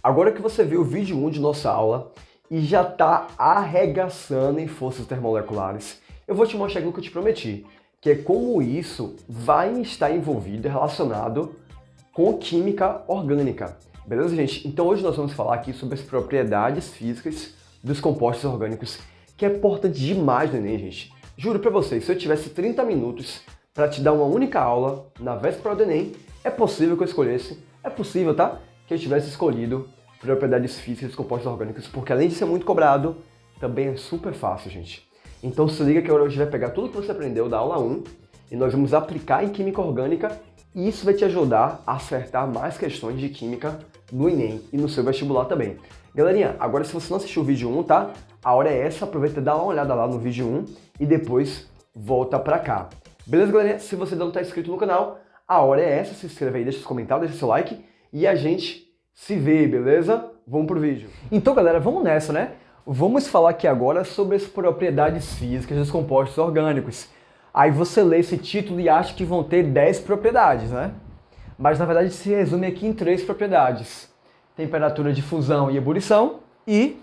Agora que você viu o vídeo 1 de nossa aula e já está arregaçando em forças termomoleculares, eu vou te mostrar aquilo que eu te prometi, que é como isso vai estar envolvido e relacionado com química orgânica. Beleza, gente? Então hoje nós vamos falar aqui sobre as propriedades físicas dos compostos orgânicos, que é importante demais no Enem, gente. Juro pra vocês, se eu tivesse 30 minutos para te dar uma única aula na véspera do Enem, é possível que eu escolhesse, é possível, tá? Que eu tivesse escolhido propriedades físicas dos compostos orgânicos, porque além de ser muito cobrado, também é super fácil, gente. Então se liga que agora a gente vai pegar tudo que você aprendeu da aula 1 e nós vamos aplicar em química orgânica e isso vai te ajudar a acertar mais questões de química no Enem e no seu vestibular também. Galerinha, agora se você não assistiu o vídeo 1, tá? A hora é essa, aproveita e dá uma olhada lá no vídeo 1 e depois volta pra cá. Beleza, galerinha? Se você não tá inscrito no canal, a hora é essa, se inscreve aí, deixa seu comentário, deixa seu like e a gente se vê, beleza? Vamos pro vídeo. Então, galera, vamos nessa, né? Vamos falar aqui agora sobre as propriedades físicas dos compostos orgânicos. Aí você lê esse título e acha que vão ter 10 propriedades, né? Mas na verdade se resume aqui em 3 propriedades. Temperatura de fusão e ebulição e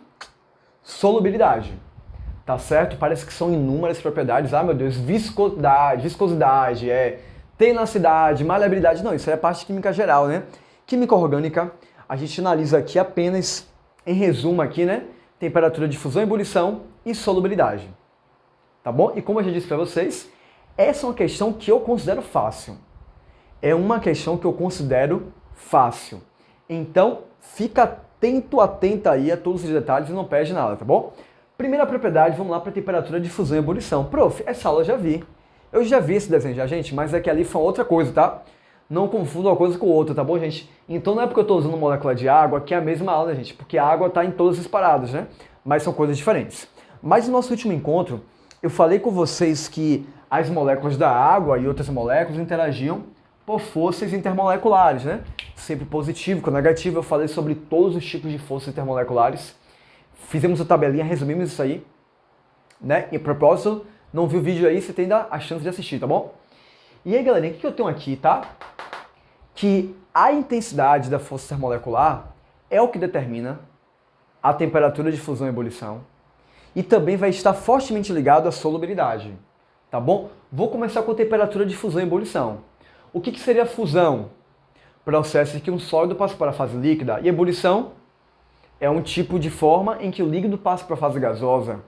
solubilidade. Tá certo? Parece que são inúmeras propriedades. Ah, meu Deus, viscosidade, tenacidade, maleabilidade. Não, isso é parte de química geral, né? Química orgânica, a gente analisa aqui apenas, em resumo aqui, né? Temperatura de fusão e ebulição e solubilidade. Tá bom? E como eu já disse para vocês, essa é uma questão que eu considero fácil. É uma questão que eu considero fácil. Então, fica atenta aí a todos os detalhes e não perde nada, tá bom? Primeira propriedade, vamos lá para a temperatura de fusão e ebulição. Prof, essa aula eu já vi. Eu já vi esse desenho já, gente, mas é que ali foi outra coisa, tá? Não confunda uma coisa com outra, tá bom, gente? Então não é porque eu estou usando molécula de água que é a mesma aula, gente, porque a água está em todas as paradas, né? Mas são coisas diferentes. Mas no nosso último encontro, eu falei com vocês que as moléculas da água e outras moléculas interagiam por forças intermoleculares, né? Sempre positivo com negativo, eu falei sobre todos os tipos de forças intermoleculares. Fizemos a tabelinha, resumimos isso aí, né? E a propósito, não viu o vídeo aí, você tem ainda a chance de assistir, tá bom? E aí, galerinha, o que eu tenho aqui, tá? Que a intensidade da força termolecular é o que determina a temperatura de fusão e ebulição e também vai estar fortemente ligado à solubilidade, tá bom? Vou começar com a temperatura de fusão e ebulição. O que seria fusão? Processo em que um sólido passa para a fase líquida, e ebulição é um tipo de forma em que o líquido passa para a fase gasosa.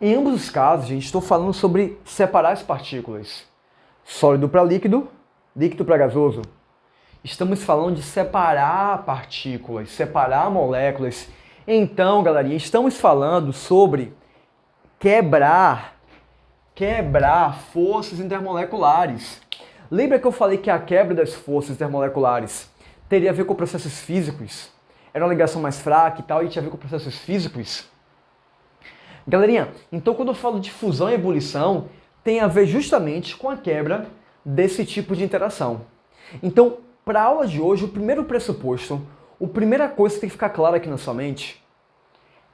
Em ambos os casos, gente, estou falando sobre separar as partículas. Sólido para líquido, líquido para gasoso. Estamos falando de separar partículas, separar moléculas. Então, galerinha, estamos falando sobre quebrar forças intermoleculares. Lembra que eu falei que a quebra das forças intermoleculares teria a ver com processos físicos? Era uma ligação mais fraca e tal, e tinha a ver com processos físicos? Galerinha, então quando eu falo de fusão e ebulição, tem a ver justamente com a quebra desse tipo de interação. Então, para a aula de hoje, o primeiro pressuposto, a primeira coisa que tem que ficar clara aqui na sua mente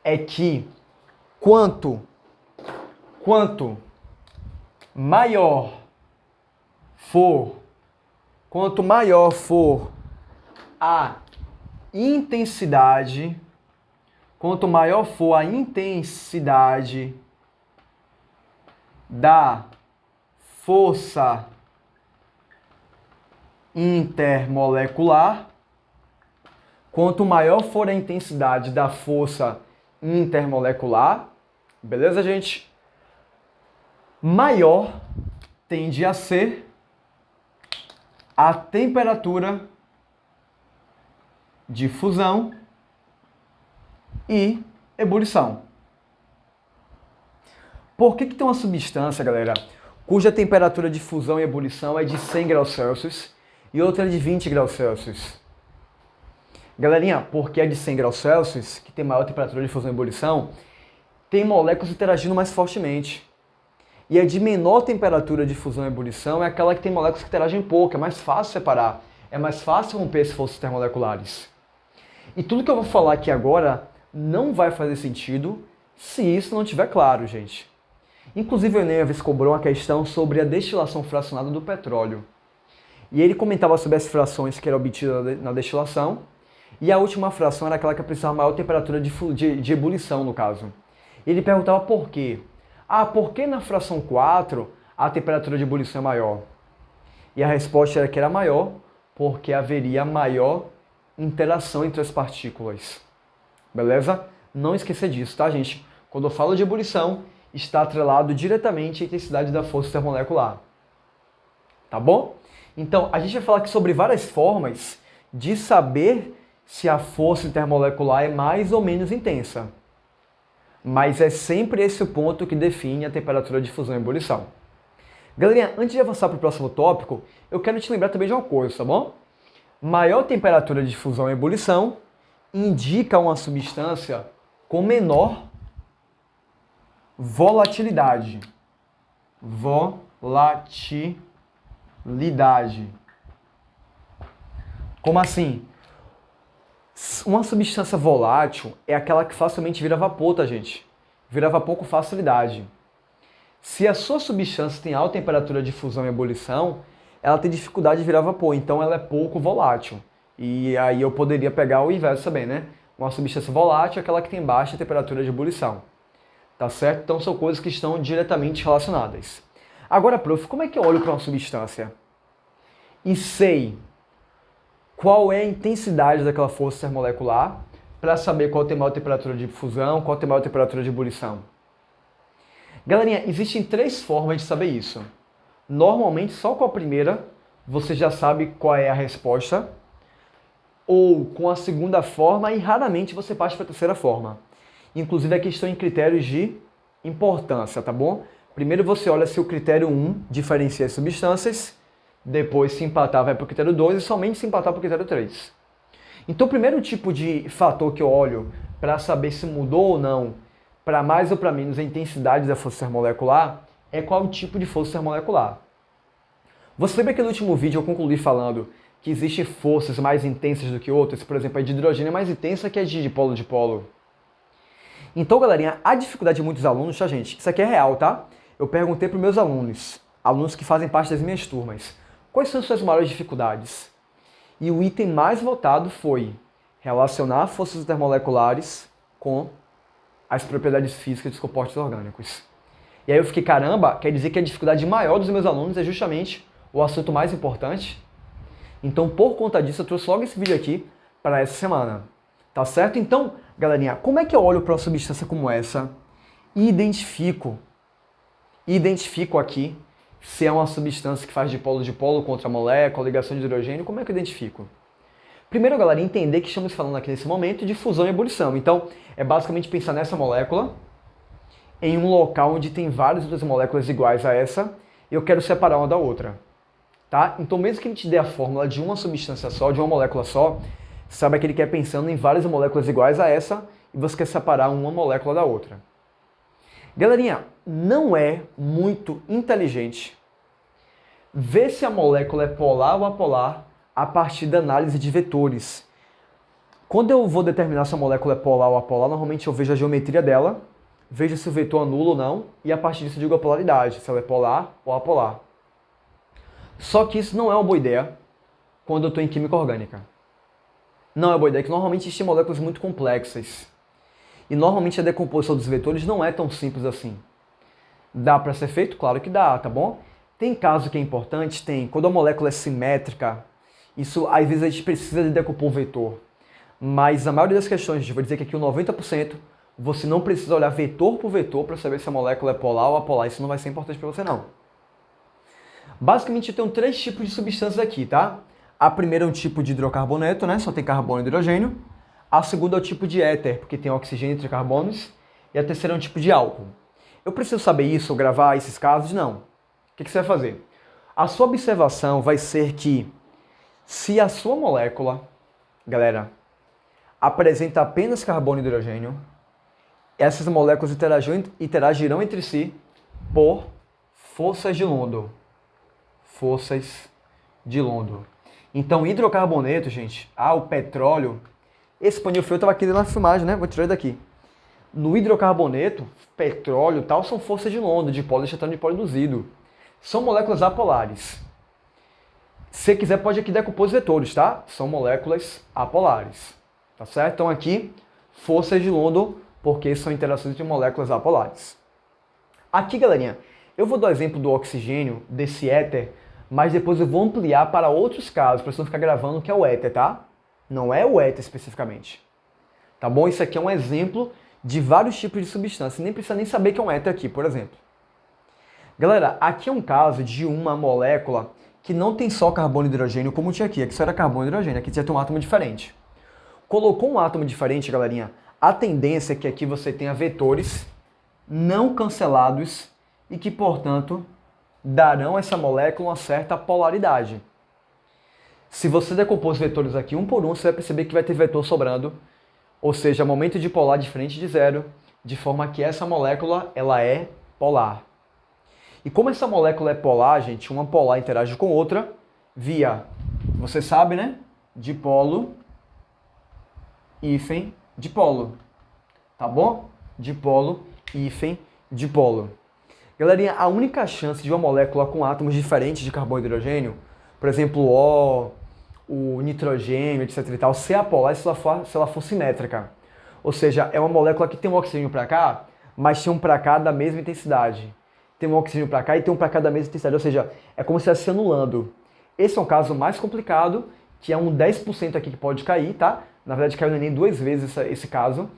é que quanto maior for a intensidade, da força intermolecular, quanto maior for a intensidade da força intermolecular, beleza, gente? Maior tende a ser a temperatura de fusão e ebulição. Por que tem uma substância, galera, cuja temperatura de fusão e ebulição é de 100 graus Celsius e outra é de 20 graus Celsius? Galerinha, porque é de 100 graus Celsius, que tem maior temperatura de fusão e ebulição, tem moléculas interagindo mais fortemente. E a de menor temperatura de fusão e ebulição é aquela que tem moléculas que interagem pouco, é mais fácil separar, é mais fácil romper as forças termomoleculares. E tudo que eu vou falar aqui agora não vai fazer sentido se isso não estiver claro, gente. Inclusive o Enem uma vez cobrou uma questão sobre a destilação fracionada do petróleo. E ele comentava sobre as frações que eram obtidas na destilação E a última fração era aquela que precisava maior temperatura de ebulição, no caso. Ele perguntava por quê. Ah, por que na fração 4 a temperatura de ebulição é maior? E a resposta era que era maior porque haveria maior interação entre as partículas. Beleza? Não esqueça disso, tá, gente? Quando eu falo de ebulição, está atrelado diretamente à intensidade da força intermolecular. Tá bom? Então, a gente vai falar aqui sobre várias formas de saber se a força intermolecular é mais ou menos intensa. Mas é sempre esse o ponto que define a temperatura de fusão e ebulição. Galerinha, antes de avançar para o próximo tópico, eu quero te lembrar também de uma coisa, tá bom? Maior temperatura de fusão e ebulição indica uma substância com menor volatilidade. Volatilidade. Como assim? Uma substância volátil é aquela que facilmente vira vapor, tá, gente? Vira vapor com facilidade. Se a sua substância tem alta temperatura de fusão e ebulição, ela tem dificuldade de virar vapor, então ela é pouco volátil. E aí eu poderia pegar o inverso também, né? Uma substância volátil é aquela que tem baixa temperatura de ebulição. Tá certo? Então são coisas que estão diretamente relacionadas. Agora, prof, como é que eu olho para uma substância e sei qual é a intensidade daquela força termolecular para saber qual tem maior temperatura de fusão, qual tem maior temperatura de ebulição? Galerinha, existem 3 formas de saber isso. Normalmente, só com a primeira, você já sabe qual é a resposta, ou com a segunda forma, e raramente você passa para a terceira forma. Inclusive, aqui estão em critérios de importância, tá bom? Primeiro você olha se o critério 1 diferencia as substâncias, depois se empatar vai para o critério 2 e somente se empatar para o critério 3. Então o primeiro tipo de fator que eu olho para saber se mudou ou não, para mais ou para menos a intensidade da força termolecular, é qual o tipo de força termolecular. Você lembra que no último vídeo eu concluí falando que existem forças mais intensas do que outras? Por exemplo, a de hidrogênio é mais intensa que a de dipolo-dipolo. Então, galerinha, a dificuldade de muitos alunos, tá, gente? Isso aqui é real, tá? Eu perguntei para os meus alunos que fazem parte das minhas turmas, quais são as suas maiores dificuldades? E o item mais votado foi relacionar forças termoleculares com as propriedades físicas dos compostos orgânicos. E aí eu fiquei, caramba, quer dizer que a dificuldade maior dos meus alunos é justamente o assunto mais importante? Então, por conta disso, eu trouxe logo esse vídeo aqui para essa semana. Tá certo? Então, galerinha, como é que eu olho para uma substância como essa e identifico aqui se é uma substância que faz dipolo-dipolo contra a molécula, ligação de hidrogênio? Como é que eu identifico? Primeiro, galera, entender que estamos falando aqui nesse momento de fusão e ebulição. Então, é basicamente pensar nessa molécula em um local onde tem várias outras moléculas iguais a essa e eu quero separar uma da outra. Tá? Então, mesmo que ele te dê a fórmula de uma substância só, de uma molécula só, saiba que ele quer pensando em várias moléculas iguais a essa e você quer separar uma molécula da outra. Galerinha, não é muito inteligente ver se a molécula é polar ou apolar a partir da análise de vetores. Quando eu vou determinar se a molécula é polar ou apolar, normalmente eu vejo a geometria dela, vejo se o vetor anula ou não, e a partir disso eu digo a polaridade, se ela é polar ou apolar. Só que isso não é uma boa ideia quando eu estou em química orgânica. Não é boa ideia, que normalmente existem moléculas muito complexas. E normalmente a decomposição dos vetores não é tão simples assim. Dá para ser feito? Claro que dá, tá bom? Tem caso que é importante? Tem. Quando a molécula é simétrica, isso às vezes a gente precisa de decompor o vetor. Mas a maioria das questões, eu vou dizer que aqui o 90%, você não precisa olhar vetor por vetor para saber se a molécula é polar ou apolar. Isso não vai ser importante para você não. Basicamente eu tenho 3 tipos de substâncias aqui, tá? A primeira é um tipo de hidrocarboneto, né? Só tem carbono e hidrogênio. A segunda é o tipo de éter, porque tem oxigênio entre carbonos. E a terceira é um tipo de álcool. Eu preciso saber isso ou gravar esses casos? Não. O que você vai fazer? A sua observação vai ser que se a sua molécula, galera, apresenta apenas carbono e hidrogênio, essas moléculas interagirão entre si por forças de London. Forças de London. Então, hidrocarboneto, gente, o petróleo, esse paninho frio estava aqui na filmagem, né? Vou tirar ele daqui. No hidrocarboneto, petróleo e tal, são forças de London, de poliestretano de poliinduzido. São moléculas apolares. Se quiser, pode aqui decompor os vetores, tá? São moléculas apolares. tá certo? Então aqui, forças de London, porque são interações entre moléculas apolares. Aqui, galerinha, eu vou dar o exemplo do oxigênio, desse éter, mas depois eu vou ampliar para outros casos, para você não ficar gravando o que é o éter, tá? Não é o éter especificamente. Tá bom? Isso aqui é um exemplo de vários tipos de substância. Nem precisa nem saber que é um éter aqui, por exemplo. Galera, aqui é um caso de uma molécula que não tem só carbono e hidrogênio como tinha aqui. Aqui só era carbono e hidrogênio, aqui tinha um átomo diferente. Colocou um átomo diferente, galerinha, a tendência é que aqui você tenha vetores não cancelados e que, portanto, darão a essa molécula uma certa polaridade. Se você decompor os vetores aqui um por um, você vai perceber que vai ter vetor sobrando, ou seja, momento de polar diferente de zero, de forma que essa molécula ela é polar. E como essa molécula é polar, gente, uma polar interage com outra via, você sabe, né? Dipolo, hífen, dipolo. Tá bom? Dipolo, hífen, dipolo. Galerinha, a única chance de uma molécula com átomos diferentes de carbono e hidrogênio, por exemplo, o nitrogênio, etc e tal, ser apolar se ela for simétrica. Ou seja, é uma molécula que tem um oxigênio para cá, mas tem um para cá da mesma intensidade. Tem um oxigênio para cá e tem um para cá da mesma intensidade. Ou seja, é como se estivesse se anulando. Esse é um caso mais complicado, que é um 10% aqui que pode cair, tá? Na verdade, caiu no Enem 2 vezes esse caso,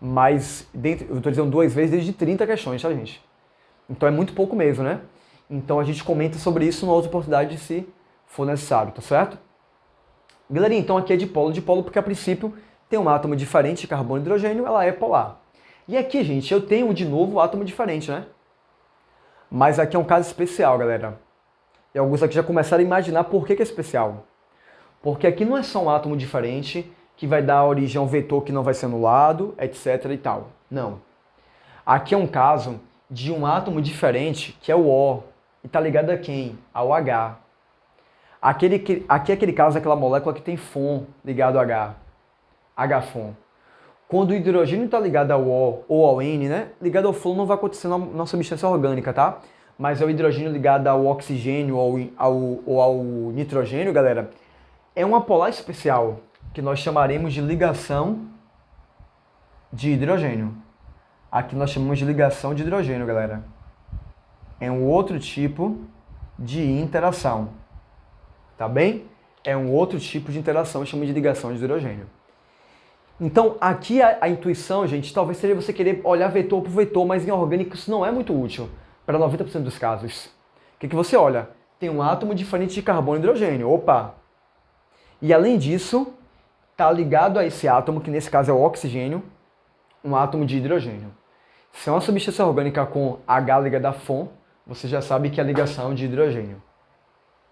mas eu estou dizendo 2 vezes desde 30 questões, tá, gente? Então é muito pouco mesmo, né? Então a gente comenta sobre isso numa outra oportunidade se for necessário, tá certo? Galerinha, então aqui é dipolo porque a princípio tem um átomo diferente de carbono e hidrogênio, ela é polar. E aqui, gente, eu tenho de novo átomo diferente, né? Mas aqui é um caso especial, galera. E alguns aqui já começaram a imaginar por que é especial. Porque aqui não é só um átomo diferente que vai dar origem a um vetor que não vai ser anulado, etc e tal. Não. Aqui é um caso de um átomo diferente, que é o O, e está ligado a quem? Ao H. Aqui é aquele caso daquela molécula que tem FON ligado a H. H-FON. Quando o hidrogênio está ligado ao O ou ao N, né? Ligado ao flúor não vai acontecer na substância orgânica, tá? Mas é o hidrogênio ligado ao oxigênio ou ao nitrogênio, galera. É uma polar especial, que nós chamaremos de ligação de hidrogênio. Aqui nós chamamos de ligação de hidrogênio, galera. É um outro tipo de interação. Tá bem? É um outro tipo de interação, chamamos de ligação de hidrogênio. Então, aqui a intuição, gente, talvez seja você querer olhar vetor por vetor, mas em orgânico isso não é muito útil para 90% dos casos. O que você olha? Tem um átomo diferente de carbono e hidrogênio. Opa! E além disso, está ligado a esse átomo, que nesse caso é o oxigênio, um átomo de hidrogênio. Se é uma substância orgânica com H ligado a FON, você já sabe que é a ligação de hidrogênio.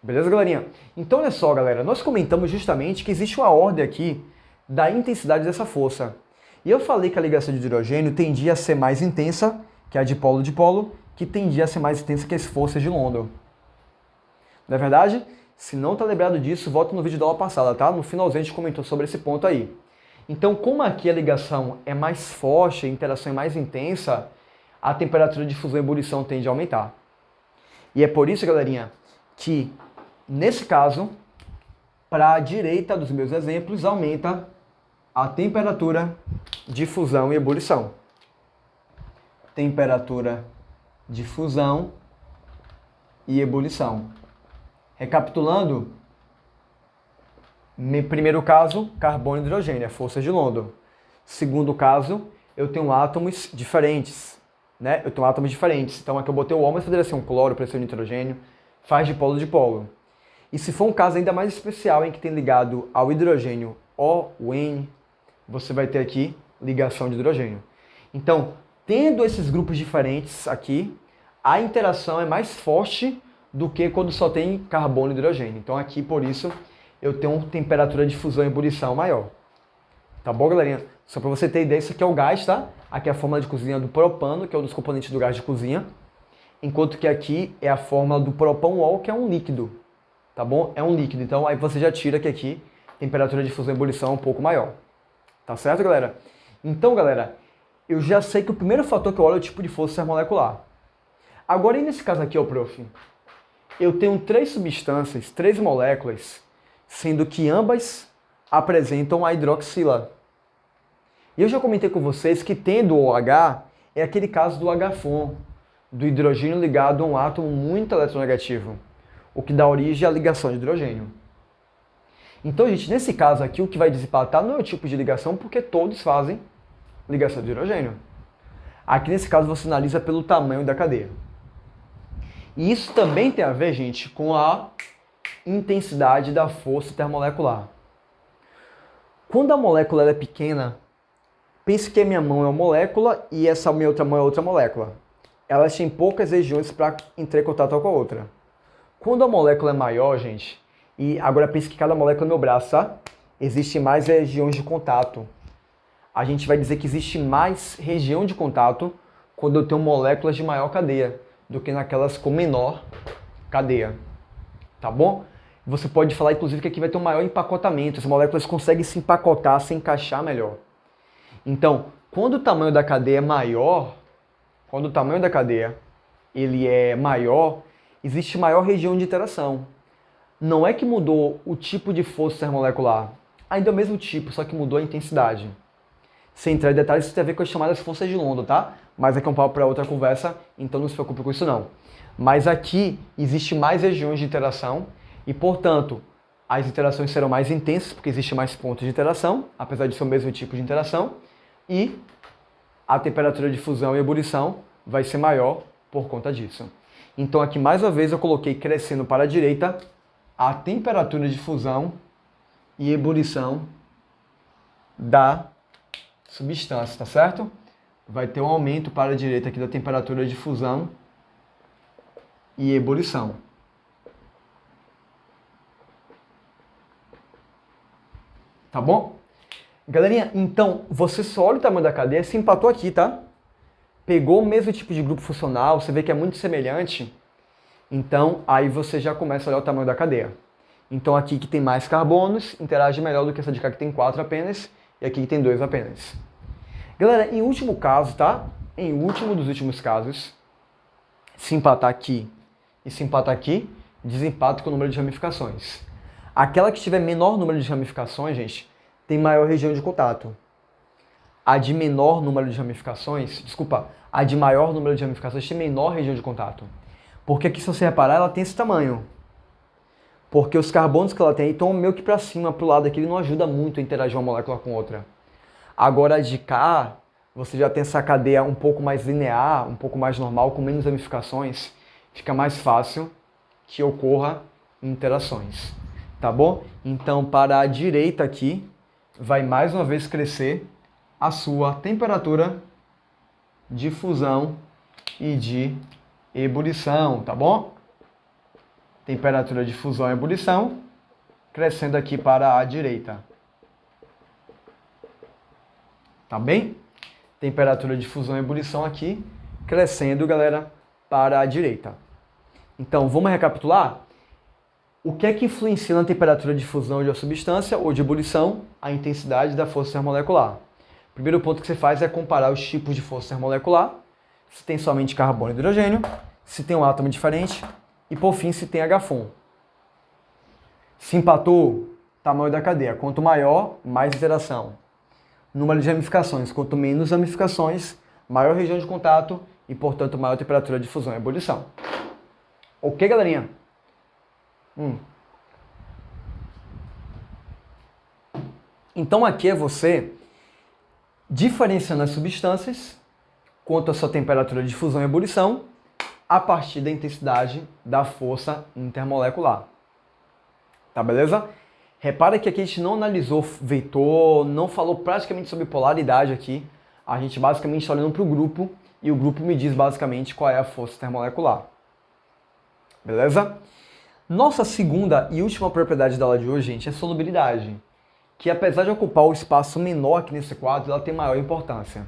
Beleza, galerinha? Então, olha só, galera, nós comentamos justamente que existe uma ordem aqui da intensidade dessa força. E eu falei que a ligação de hidrogênio tendia a ser mais intensa, que é a dipolo-dipolo, que tendia a ser mais intensa que as forças de London. Não é verdade? Se não está lembrado disso, volta no vídeo da aula passada, tá? No finalzinho a gente comentou sobre esse ponto aí. Então, como aqui a ligação é mais forte, a interação é mais intensa, a temperatura de fusão e ebulição tende a aumentar. E é por isso, galerinha, que nesse caso, para a direita dos meus exemplos, aumenta a temperatura de fusão e ebulição. Temperatura de fusão e ebulição. Recapitulando, primeiro caso, carbono e hidrogênio, a força de London. Segundo caso, eu tenho átomos diferentes, né? Eu tenho átomos diferentes. Então aqui eu botei o O, mas poderia ser um cloro, poderia ser um nitrogênio, faz dipolo-dipolo. E se for um caso ainda mais especial, em que tem ligado ao hidrogênio O, o N, você vai ter aqui ligação de hidrogênio. Então, tendo esses grupos diferentes aqui, a interação é mais forte do que quando só tem carbono e hidrogênio. Então aqui, por isso, eu tenho uma temperatura de fusão e ebulição maior. Tá bom, galerinha? Só para você ter ideia, isso aqui é o gás, tá? Aqui é a fórmula de cozinha do propano, que é um dos componentes do gás de cozinha. Enquanto que aqui é a fórmula do propão-ol, que é um líquido. Tá bom? É um líquido. Então aí você já tira que aqui temperatura de fusão e ebulição é um pouco maior. Tá certo, galera? Então, galera, eu já sei que o primeiro fator que eu olho é o tipo de força molecular. Agora, e nesse caso aqui, ó, prof? Eu tenho 3 substâncias, 3 moléculas, sendo que ambas apresentam a hidroxila. E eu já comentei com vocês que tendo o OH é aquele caso do H-FON, do hidrogênio ligado a um átomo muito eletronegativo, o que dá origem à ligação de hidrogênio. Então, gente, nesse caso aqui, o que vai desempatar não é o tipo de ligação, porque todos fazem ligação de hidrogênio. Aqui, nesse caso, você analisa pelo tamanho da cadeia. E isso também tem a ver, gente, com a intensidade da força termomolecular. Quando a molécula é pequena, pense que a minha mão é uma molécula e essa minha outra mão é outra molécula. Elas têm poucas regiões para entrar em contato uma com a outra. Quando a molécula é maior, gente, e agora pense que cada molécula é meu braço, tá? Existem mais regiões de contato. A gente vai dizer que existe mais região de contato quando eu tenho moléculas de maior cadeia do que naquelas com menor cadeia. Tá bom? Você pode falar, inclusive, que aqui vai ter um maior empacotamento. As moléculas conseguem se empacotar, se encaixar melhor. Então, quando o tamanho da cadeia é maior, ele é maior, existe maior região de interação. Não é que mudou o tipo de força termomolecular, ainda é o mesmo tipo, só que mudou a intensidade. Sem entrar em detalhes, isso tem a ver com as chamadas forças de London, tá? Mas aqui é um papo para outra conversa, então não se preocupe com isso não. Mas aqui existe mais regiões de interação e, portanto, as interações serão mais intensas, porque existe mais pontos de interação, apesar de ser o mesmo tipo de interação, e a temperatura de fusão e ebulição vai ser maior por conta disso. Então aqui, mais uma vez, eu coloquei crescendo para a direita a temperatura de fusão e ebulição da substância, tá certo? Vai ter um aumento para a direita aqui da temperatura de fusão e ebulição. Tá bom? Galerinha, então, você só olha o tamanho da cadeia, se empatou aqui, tá? Pegou o mesmo tipo de grupo funcional, você vê que é muito semelhante, então aí você já começa a olhar o tamanho da cadeia. Então aqui que tem mais carbonos, interage melhor do que essa de cá que tem 4 apenas, e aqui que tem 2 apenas. Galera, em último caso, tá? Em último dos últimos casos, se empatar aqui e se empatar aqui, desempata com o número de ramificações. Aquela que tiver menor número de ramificações, gente, tem maior região de contato. A de menor número de ramificações, a de maior número de ramificações tem menor região de contato. Porque aqui, se você reparar, ela tem esse tamanho. Porque os carbonos que ela tem estão meio que para cima, para o lado aqui, ele não ajuda muito a interagir uma molécula com outra. Agora, a de cá, você já tem essa cadeia um pouco mais linear, um pouco mais normal, com menos ramificações. Fica mais fácil que ocorra interações. Tá bom? Então, para a direita aqui, vai mais uma vez crescer a sua temperatura de fusão e de ebulição, tá bom? Temperatura de fusão e ebulição, crescendo aqui para a direita. Tá bem? Temperatura de fusão e ebulição aqui, crescendo, galera, para a direita. Então, vamos recapitular? O que é que influencia na temperatura de fusão de uma substância ou de ebulição? A intensidade da força termomolecular. O primeiro ponto que você faz é comparar os tipos de força termomolecular, se tem somente carbono e hidrogênio, se tem um átomo diferente e, por fim, se tem H-FON. Se empatou, tamanho da cadeia. Quanto maior, mais interação. Número de ramificações. Quanto menos ramificações, maior região de contato e, portanto, maior temperatura de fusão e ebulição. Ok, galerinha? Então aqui é você diferenciando as substâncias quanto à sua temperatura de fusão e ebulição a partir da intensidade da força intermolecular. Tá, beleza? Repara que aqui a gente não analisou vetor, não falou praticamente sobre polaridade aqui. A gente basicamente está olhando para o grupo e o grupo me diz basicamente qual é a força termomolecular. Beleza? Nossa segunda e última propriedade da aula de hoje, gente, é solubilidade, que apesar de ocupar o espaço menor aqui nesse quadro, ela tem maior importância.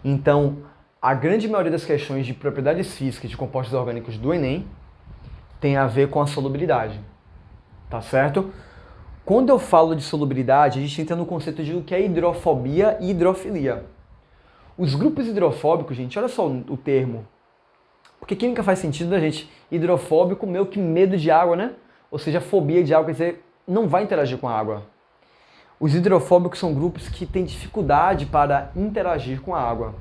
Então, a grande maioria das questões de propriedades físicas de compostos orgânicos do Enem tem a ver com a solubilidade, tá certo? Quando eu falo de solubilidade, a gente entra no conceito de o que é hidrofobia e hidrofilia. Os grupos hidrofóbicos, gente, olha só o termo. Porque química faz sentido, né, gente? Hidrofóbico, meio que medo de água, né? Ou seja, fobia de água, quer dizer, não vai interagir com a água. Os hidrofóbicos são grupos que têm dificuldade para interagir com a água,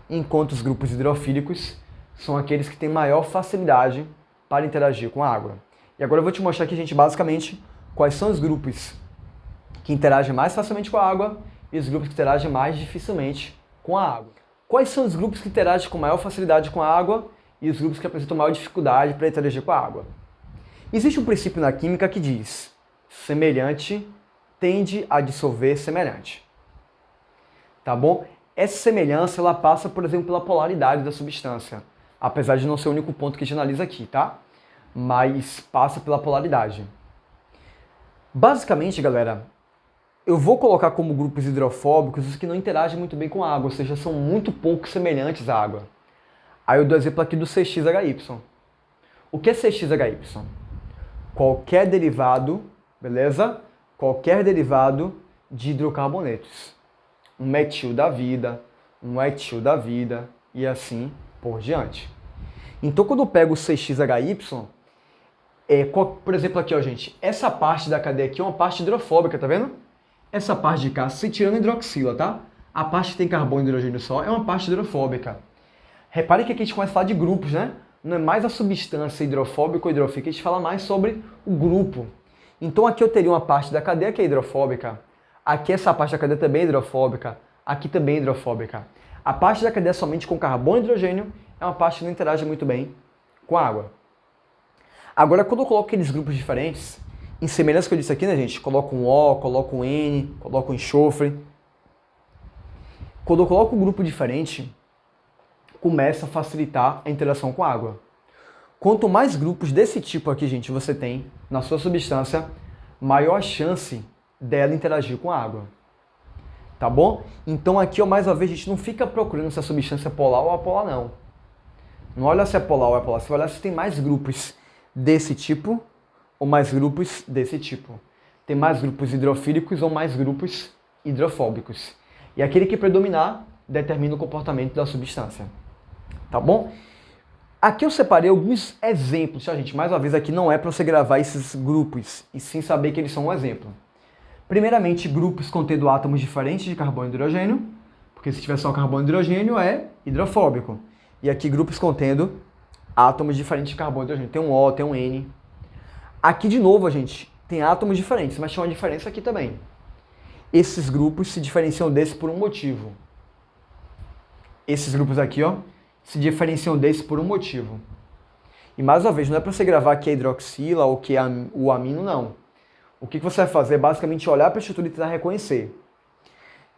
enquanto os grupos hidrofílicos são aqueles que têm maior facilidade para interagir com a água. E agora eu vou te mostrar aqui, gente, basicamente, quais são os grupos que interagem mais facilmente com a água e os grupos que interagem mais dificilmente com a água. Quais são os grupos que interagem com maior facilidade com a água e os grupos que apresentam maior dificuldade para interagir com a água? Existe um princípio na química que diz: semelhante tende a dissolver semelhante. Tá bom? Essa semelhança, ela passa, por exemplo, pela polaridade da substância. Apesar de não ser o único ponto que a gente analisa aqui, tá? Mas passa pela polaridade. Basicamente, galera, eu vou colocar como grupos hidrofóbicos os que não interagem muito bem com a água, ou seja, são muito pouco semelhantes à água. Aí eu dou exemplo aqui do CXHY. O que é CXHY? Qualquer derivado, beleza? Qualquer derivado de hidrocarbonetos. Um metil da vida, um etil da vida e assim por diante. Então, quando eu pego o CXHY, por exemplo aqui, ó, gente, essa parte da cadeia aqui é uma parte hidrofóbica, tá vendo? Essa parte de cá, se tirando hidroxila, tá? A parte que tem carbono e hidrogênio só é uma parte hidrofóbica. Repare que aqui a gente começa a falar de grupos, né? Não é mais a substância hidrofóbica ou hidrofílica, a gente fala mais sobre o grupo. Então aqui eu teria uma parte da cadeia que é hidrofóbica, aqui essa parte da cadeia também é hidrofóbica, aqui também é hidrofóbica. A parte da cadeia somente com carbono e hidrogênio é uma parte que não interage muito bem com a água. Agora, quando eu coloco aqueles grupos diferentes, em semelhança que eu disse aqui, né, gente? Coloco um O, coloco um N, coloco um enxofre. Quando eu coloco um grupo diferente, começa a facilitar a interação com a água. Quanto mais grupos desse tipo aqui, gente, você tem na sua substância, maior a chance dela interagir com a água. Tá bom? Então aqui, ó, mais uma vez, a gente não fica procurando se a substância é polar ou apolar, não. Não olha se é polar ou apolar, você vai olhar se tem mais grupos desse tipo ou mais grupos desse tipo. Tem mais grupos hidrofílicos ou mais grupos hidrofóbicos. E aquele que predominar determina o comportamento da substância. Tá bom? Aqui eu separei alguns exemplos, tá, gente? Mais uma vez, aqui não é para você gravar esses grupos, e sim saber que eles são um exemplo. Primeiramente, grupos contendo átomos diferentes de carbono e hidrogênio, porque se tiver só carbono e hidrogênio é hidrofóbico. E aqui grupos contendo átomos diferentes de carbono e hidrogênio. Tem um O, tem um N. Aqui, de novo, gente, tem átomos diferentes, mas tem uma diferença aqui também. Esses grupos se diferenciam desses por um motivo. Esses grupos aqui, ó, se diferenciam desses por um motivo. E mais uma vez, não é para você gravar que é hidroxila ou que é o amino, não. O que você vai fazer é basicamente olhar para a estrutura e tentar reconhecer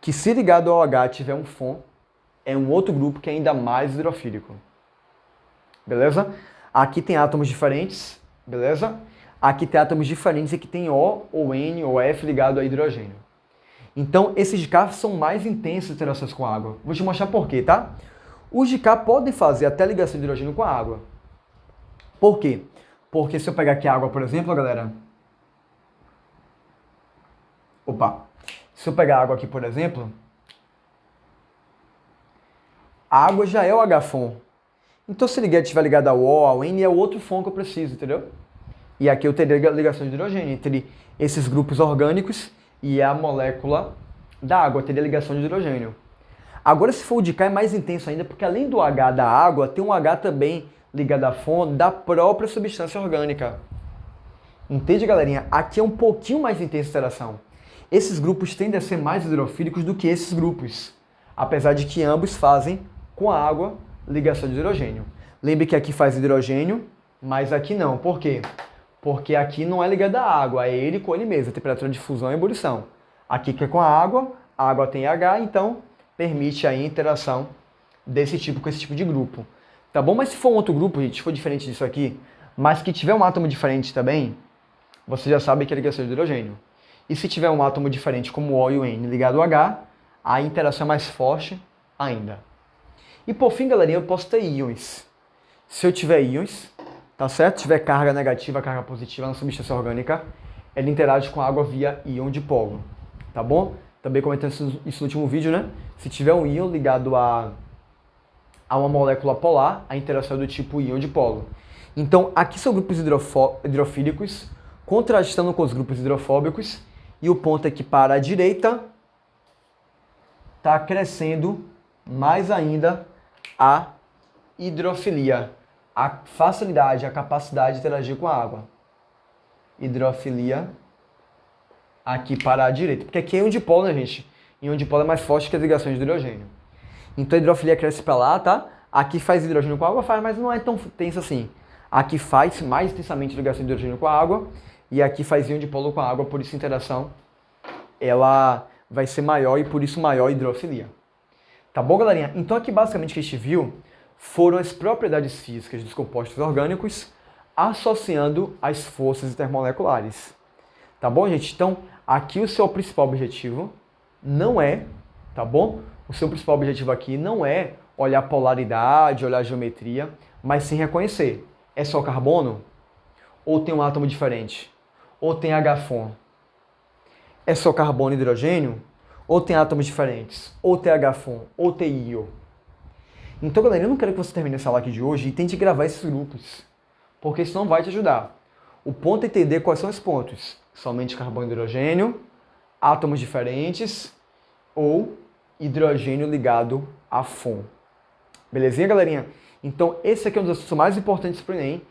que se ligado ao H tiver um FON, é um outro grupo que é ainda mais hidrofílico. Beleza? Aqui tem átomos diferentes, beleza? Aqui tem átomos diferentes e aqui tem O, ou N, ou F ligado a hidrogênio. Então, esses de cá são mais intensas interações com a água. Vou te mostrar por quê, tá? Os de cá podem fazer até ligação de hidrogênio com a água. Por quê? Porque se eu pegar aqui a água, por exemplo, galera... Opa! Se eu pegar a água aqui, por exemplo... A água já é o H-FON. Então, se estiver ligado ao O, ao N, é o outro FON que eu preciso, entendeu? E aqui eu teria ligação de hidrogênio entre esses grupos orgânicos e a molécula da água, teria ligação de hidrogênio. Agora, se for o de cá, é mais intenso ainda, porque além do H da água, tem um H também ligado à FON da própria substância orgânica. Entende, galerinha? Aqui é um pouquinho mais intensa a interação. Esses grupos tendem a ser mais hidrofílicos do que esses grupos, apesar de que ambos fazem, com a água, ligação de hidrogênio. Lembre que aqui faz hidrogênio, mas aqui não. Por quê? Porque aqui não é ligado à água, é ele com ele mesmo, a temperatura de fusão e ebulição. Aqui que é com a água tem H, então permite a interação desse tipo com esse tipo de grupo. Tá bom? Mas se for um outro grupo, gente, se for diferente disso aqui, mas que tiver um átomo diferente também, você já sabe que é ligação de hidrogênio. E se tiver um átomo diferente, como o O e o N ligado ao H, a interação é mais forte ainda. E por fim, galerinha, eu posso ter íons. Se eu tiver íons, tá certo? Se tiver carga negativa, carga positiva na substância orgânica, ela interage com a água via íon dipolo. Tá bom? Também comentando isso no último vídeo, né? Se tiver um íon ligado a uma molécula polar, a interação é do tipo íon dipolo. Então, aqui são grupos hidrofílicos, contrastando com os grupos hidrofóbicos, E o ponto é que para a direita está crescendo mais ainda a hidrofilia, a facilidade, a capacidade de interagir com a água. Hidrofilia aqui para a direita, porque aqui é um dipolo, né, gente? E um dipolo é mais forte que as ligações de hidrogênio. Então a hidrofilia cresce para lá, tá? Aqui faz hidrogênio com água, faz, mas não é tão tenso assim. Aqui faz mais intensamente ligação de hidrogênio com a água, e aqui faz íon dipolo com a água, por isso a interação ela vai ser maior e por isso maior hidrofilia. Tá bom, galerinha? Então aqui basicamente o que a gente viu foram as propriedades físicas dos compostos orgânicos associando as forças intermoleculares. Tá bom, gente? Então aqui o seu principal objetivo não é, tá bom? O seu principal objetivo aqui não é olhar polaridade, olhar geometria, mas sim reconhecer. É só carbono? Ou tem um átomo diferente? Ou tem H-FON? É só carbono e hidrogênio? Ou tem átomos diferentes? Ou tem H-FON? Ou tem íon? Então, galera, eu não quero que você termine essa aula aqui de hoje e tente gravar esses grupos, porque isso não vai te ajudar. O ponto é entender quais são os pontos. Somente carbono e hidrogênio, átomos diferentes ou hidrogênio ligado a FON. Belezinha, galerinha? Então, esse aqui é um dos assuntos mais importantes para o Enem.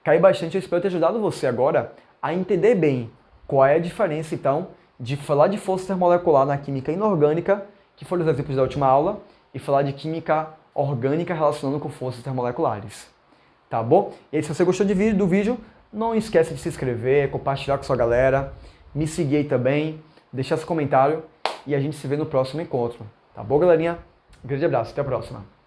Cai bastante, eu espero ter ajudado você agora a entender bem qual é a diferença, então, de falar de força termolecular na química inorgânica, que foram os exemplos da última aula, e falar de química orgânica relacionando com forças termoleculares. Tá bom? E aí, se você gostou do vídeo, não esqueça de se inscrever, compartilhar com sua galera, me seguir aí também, deixar seu comentário e a gente se vê no próximo encontro. Tá bom, galerinha? Um grande abraço, até a próxima.